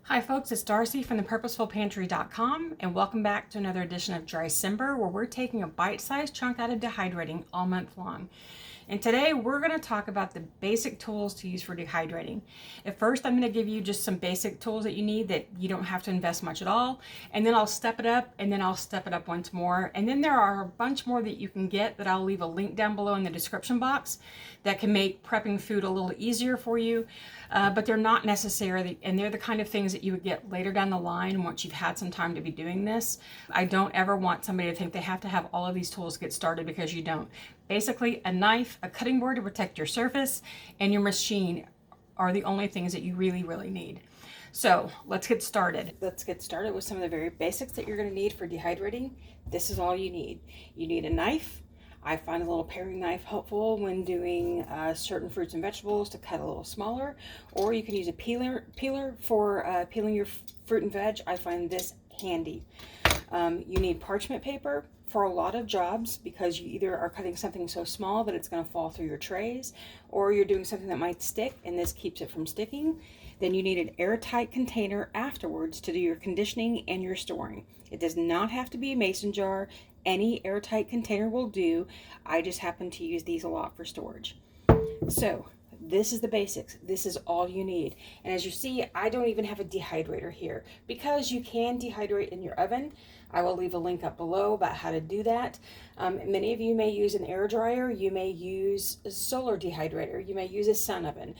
Hi folks, it's Darcy from the purposefulpantry.com and welcome back to another edition of Drycember, where we're taking a bite-sized chunk out of dehydrating all month long. And today we're going to talk about the basic tools to use for dehydrating. At first I'm going to give you just some basic tools that you need that you don't have to invest much at all, and then I'll step it up, and then I'll step it up once more, and then there are a bunch more that you can get that I'll leave a link down below in the description box that can make prepping food a little easier for you, but they're not necessary, and they're the kind of things that you would get later down the line once you've had some time to be doing this. I don't ever want somebody to think they have to have all of these tools to get started, because you don't. Basically, a knife, a cutting board to protect your surface, and your machine are the only things that you really need. So let's get started. Let's get started with some of the very basics that you're going to need for dehydrating. This is all you need. You need a knife. I find a little paring knife helpful when doing certain fruits and vegetables to cut a little smaller, or you can use a peeler for peeling your fruit and veg. I find this handy. You need parchment paper for a lot of jobs, because you either are cutting something so small that it's going to fall through your trays, or you're doing something that might stick and this keeps it from sticking. Then you need an airtight container afterwards to do your conditioning and your storing. It does not have to be a mason jar. Any airtight container will do. I just happen to use these a lot for storage. So this is the basics. This is all you need. And as you see, I don't even have a dehydrator here, because you can dehydrate in your oven. I will leave a link up below about how to do that. Many of you may use an air dryer. You may use a solar dehydrator. You may use a sun oven.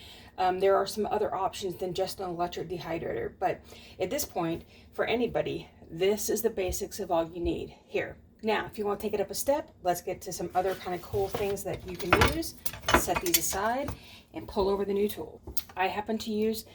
There are some other options than just an electric dehydrator. But at this point, for anybody, this is the basics of all you need. Here. Now, if you want to take it up a step, let's get to some other kind of cool things that you can use. Set these aside and pull over the new tool. I happen to use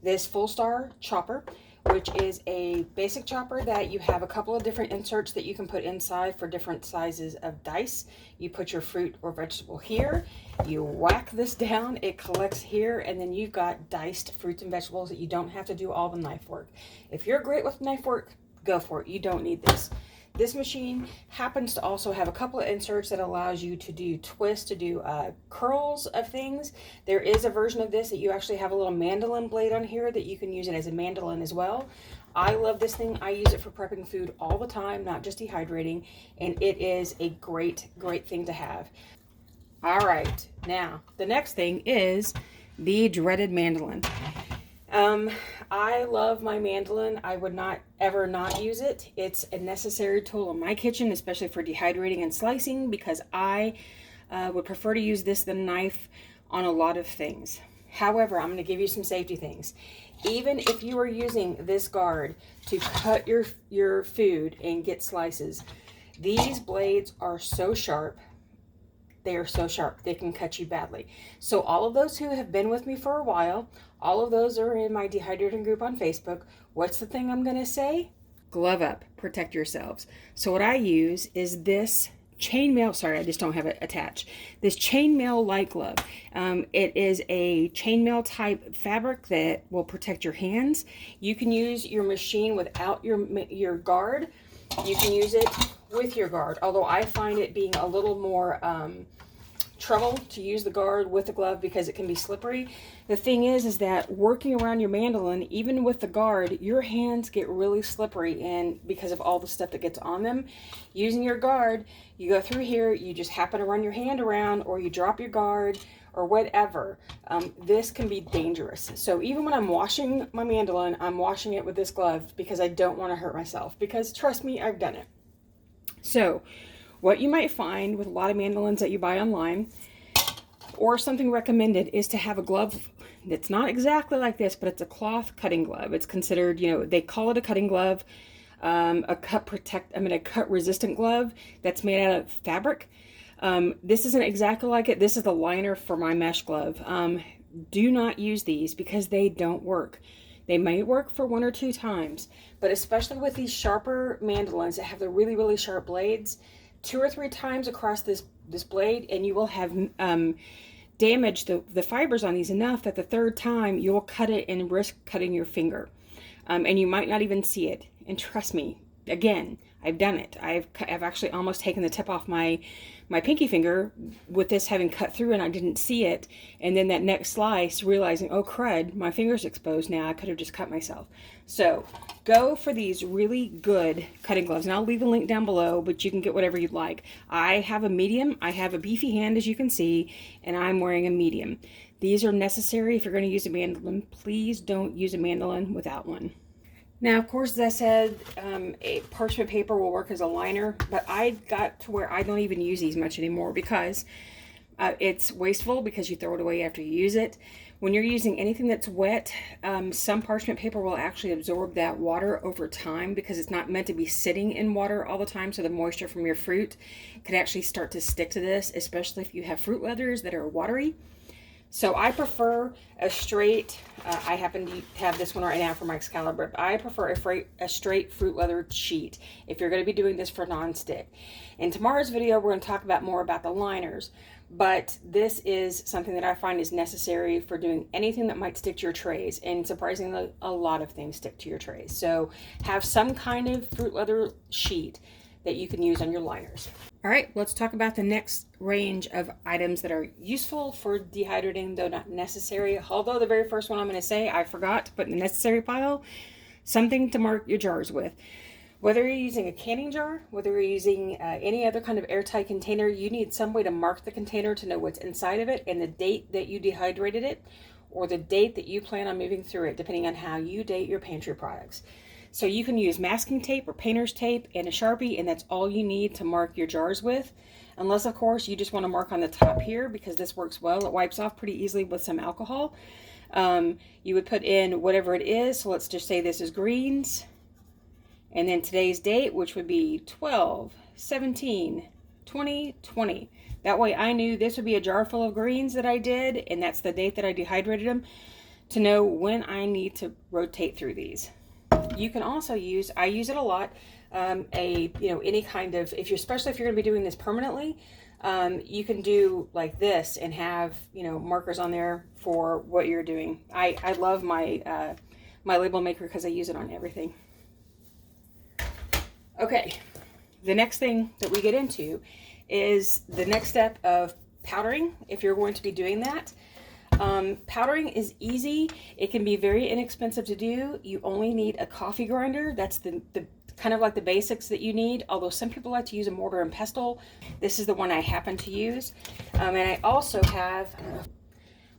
this Full Star chopper, which is a basic chopper that you have a couple of different inserts that you can put inside for different sizes of dice. You put your fruit or vegetable here, you whack this down, it collects here, and then you've got diced fruits and vegetables that you don't have to do all the knife work. If you're great with knife work, go for it. You don't need this. This machine happens to also have a couple of inserts that allows you to do twists, to do curls of things. There is a version of this that you actually have a little mandolin blade on here that you can use it as a mandolin as well. I love this thing. I use it for prepping food all the time, not just dehydrating, and it is a great thing to have. All right, now the next thing is the dreaded mandolin. I love my mandolin. I would not ever not use it. It's a necessary tool in my kitchen, especially for dehydrating and slicing, because I would prefer to use this than a knife on a lot of things. However, I'm going to give you some safety things. Even if you are using this guard to cut your food and get slices, these blades are so sharp. They are so sharp, they can cut you badly. So all of those who have been with me for a while, all of those are in my dehydrating group on Facebook. What's the thing I'm going to say? Glove up, protect yourselves. So what I use is this chainmail, sorry, I just don't have it attached. This chainmail light glove. It is a chainmail type fabric that will protect your hands. You can use your machine without your guard. You can use it with your guard, although I find it being a little more trouble to use the guard with the glove, because it can be slippery. The thing is that working around your mandolin, even with the guard, your hands get really slippery, and because of all the stuff that gets on them. Using your guard, you go through here, you just happen to run your hand around, or you drop your guard or whatever. This can be dangerous. So even when I'm washing my mandolin, I'm washing it with this glove, because I don't want to hurt myself, because trust me, I've done it. So what you might find with a lot of mandolins that you buy online, or something recommended, is to have a glove that's not exactly like this, but it's a cloth cutting glove. It's considered, they call it a cutting glove, a cut resistant glove that's made out of fabric. This isn't exactly like it. This is the liner for my mesh glove. Do not use these, because they don't work. They may work for 1 or 2 times, but especially with these sharper mandolins that have the really sharp blades, 2 or 3 times across this blade, and you will have damaged the fibers on these enough that the 3rd time you will cut it and risk cutting your finger. And you might not even see it. And trust me, again, I've done it. I've actually almost taken the tip off my pinky finger with this having cut through, and I didn't see it. And then that next slice, realizing, oh crud, my finger's exposed now. I could have just cut myself. So go for these really good cutting gloves. And I'll leave a link down below, but you can get whatever you'd like. I have a medium. I have a beefy hand, as you can see, and I'm wearing a medium. These are necessary if you're going to use a mandolin. Please don't use a mandolin without one. Now, of course, as I said, a parchment paper will work as a liner, but I got to where I don't even use these much anymore because it's wasteful because you throw it away after you use it. When you're using anything that's wet, some parchment paper will actually absorb that water over time because it's not meant to be sitting in water all the time, so the moisture from your fruit could actually start to stick to this, especially if you have fruit leathers that are watery. So I prefer a straight, I happen to have this one right now for my Excalibur, but I prefer a straight fruit leather sheet if you're going to be doing this for non-stick. In tomorrow's video, we're going to talk about more about the liners, but this is something that I find is necessary for doing anything that might stick to your trays, and surprisingly, a lot of things stick to your trays. So have some kind of fruit leather sheet that you can use on your liners. All right, let's talk about the next range of items that are useful for dehydrating, though not necessary. Although the very first one I'm going to say, I forgot to put in the necessary pile, something to mark your jars with. Whether you're using a canning jar, whether you're using any other kind of airtight container, you need some way to mark the container to know what's inside of it and the date that you dehydrated it, or the date that you plan on moving through it, depending on how you date your pantry products. So you can use masking tape or painter's tape and a Sharpie, and that's all you need to mark your jars with. Unless, of course, you just want to mark on the top here because this works well. It wipes off pretty easily with some alcohol. You would put in whatever it is. So let's just say this is greens. And then today's date, which would be 12/17/2020. That way I knew this would be a jar full of greens that I did, and that's the date that I dehydrated them, to know when I need to rotate through these. You can also use, I use it a lot, any kind of, especially if you're going to be doing this permanently, you can do like this and have, markers on there for what you're doing. I love my, my label maker because I use it on everything. Okay, the next thing that we get into is the next step of powdering, if you're going to be doing that. Powdering is easy. It can be very inexpensive to do. You only need a coffee grinder. That's the kind of like the basics that you need, although some people like to use a mortar and pestle. This is the one I happen to use. And I also have,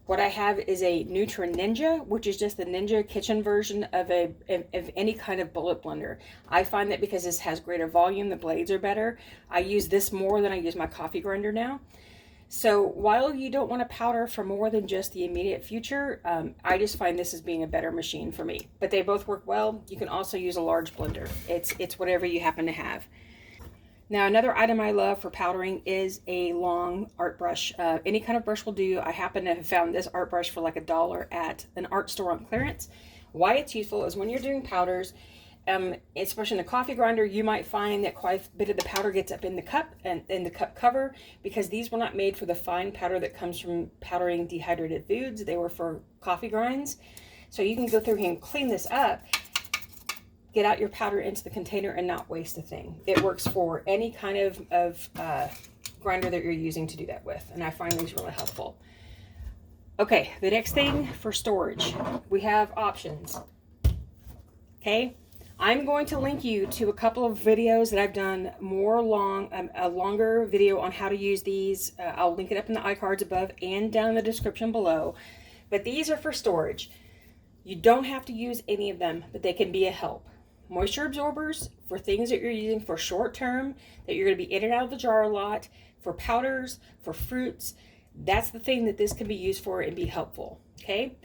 what I have is a Nutra Ninja, which is just the Ninja kitchen version of any kind of bullet blender. I find that because this has greater volume, the blades are better. I use this more than I use my coffee grinder now. So while you don't want to powder for more than just the immediate future, I just find this as being a better machine for me. But they both work well. You can also use a large blender. It's whatever you happen to have. Now, another item I love for powdering is a long art brush. Any kind of brush will do. I happen to have found this art brush for like $1 at an art store on clearance. Why it's useful is when you're doing powders, especially in the coffee grinder, you might find that quite a bit of the powder gets up in the cup and in the cup cover, because these were not made for the fine powder that comes from powdering dehydrated foods. They were for coffee grinds. So you can go through here and clean this up, get out your powder into the container and not waste a thing. It works for any kind of grinder that you're using to do that with, and I find these really helpful. Okay, the next thing for storage, we have options. Okay. I'm going to link you to a couple of videos that I've done a longer video on how to use these. I'll link it up in the iCards above and down in the description below. But these are for storage. You don't have to use any of them, but they can be a help. Moisture absorbers for things that you're using for short term, that you're going to be in and out of the jar a lot, for powders, for fruits. That's the thing that this can be used for and be helpful. Okay.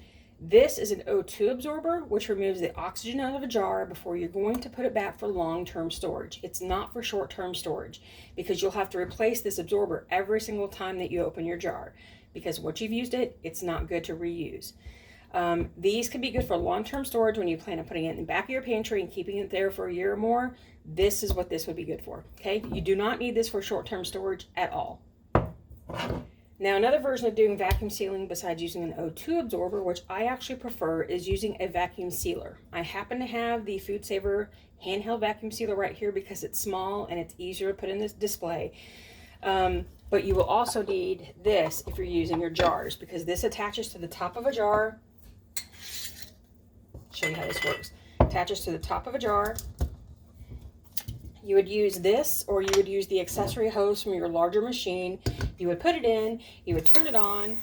This is an O2 absorber, which removes the oxygen out of a jar before you're going to put it back for long-term storage. It's not for short-term storage, because you'll have to replace this absorber every single time that you open your jar, because once you've used it, it's not good to reuse. These can be good for long-term storage when you plan on putting it in the back of your pantry and keeping it there for a year or more. This is what this would be good for, okay? You do not need this for short-term storage at all. Now, another version of doing vacuum sealing besides using an O2 absorber, which I actually prefer, is using a vacuum sealer. I happen to have the Food Saver handheld vacuum sealer right here because it's small and it's easier to put in this display. But you will also need this if you're using your jars, because this attaches to the top of a jar. I'll show you how this works. Attaches to the top of a jar. You would use this, or you would use the accessory hose from your larger machine. You would put it in, you would turn it on,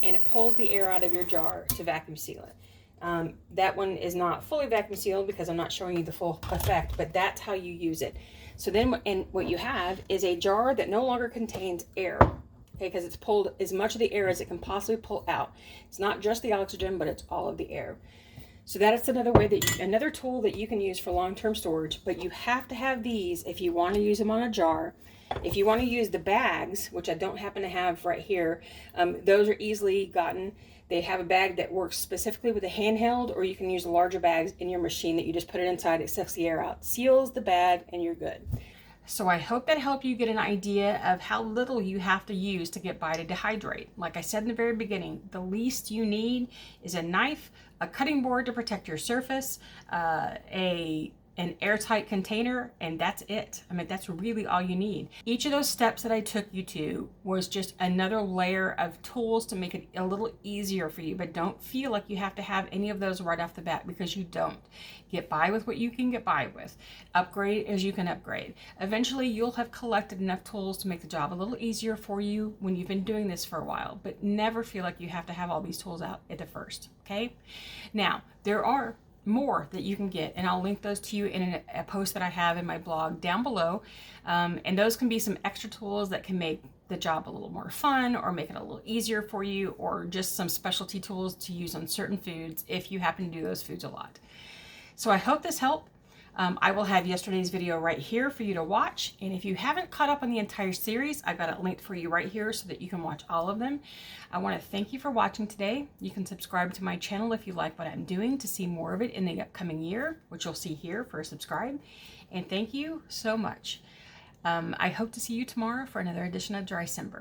and it pulls the air out of your jar to vacuum seal it. That one is not fully vacuum sealed because I'm not showing you the full effect, but that's how you use it. So then, and what you have is a jar that no longer contains air, okay, because it's pulled as much of the air as it can possibly pull out. It's not just the oxygen, but it's all of the air. So that is another way that another tool that you can use for long-term storage, but you have to have these if you want to use them on a jar. If you want to use the bags, which I don't happen to have right here, those are easily gotten. They have a bag that works specifically with a handheld, or you can use larger bags in your machine that you just put it inside, it sucks the air out, seals the bag, and you're good. So I hope that helped you get an idea of how little you have to use to get by to dehydrate. Like I said in the very beginning, the least you need is a knife, a cutting board to protect your surface, an airtight container, and that's it. I mean, that's really all you need. Each of those steps that I took you to was just another layer of tools to make it a little easier for you, but don't feel like you have to have any of those right off the bat, because you don't. Get by with what you can get by with. Upgrade as you can upgrade. Eventually, you'll have collected enough tools to make the job a little easier for you when you've been doing this for a while, but never feel like you have to have all these tools out at the first, okay? Now, there are more that you can get, and I'll link those to you in a post that I have in my blog down below, and those can be some extra tools that can make the job a little more fun, or make it a little easier for you, or just some specialty tools to use on certain foods if you happen to do those foods a lot. So I hope this helped. I will have yesterday's video right here for you to watch, and if you haven't caught up on the entire series, I've got it linked for you right here so that you can watch all of them. I want to thank you for watching today. You can subscribe to my channel if you like what I'm doing to see more of it in the upcoming year, which you'll see here for subscribe. And thank you so much. I hope to see you tomorrow for another edition of Drycember.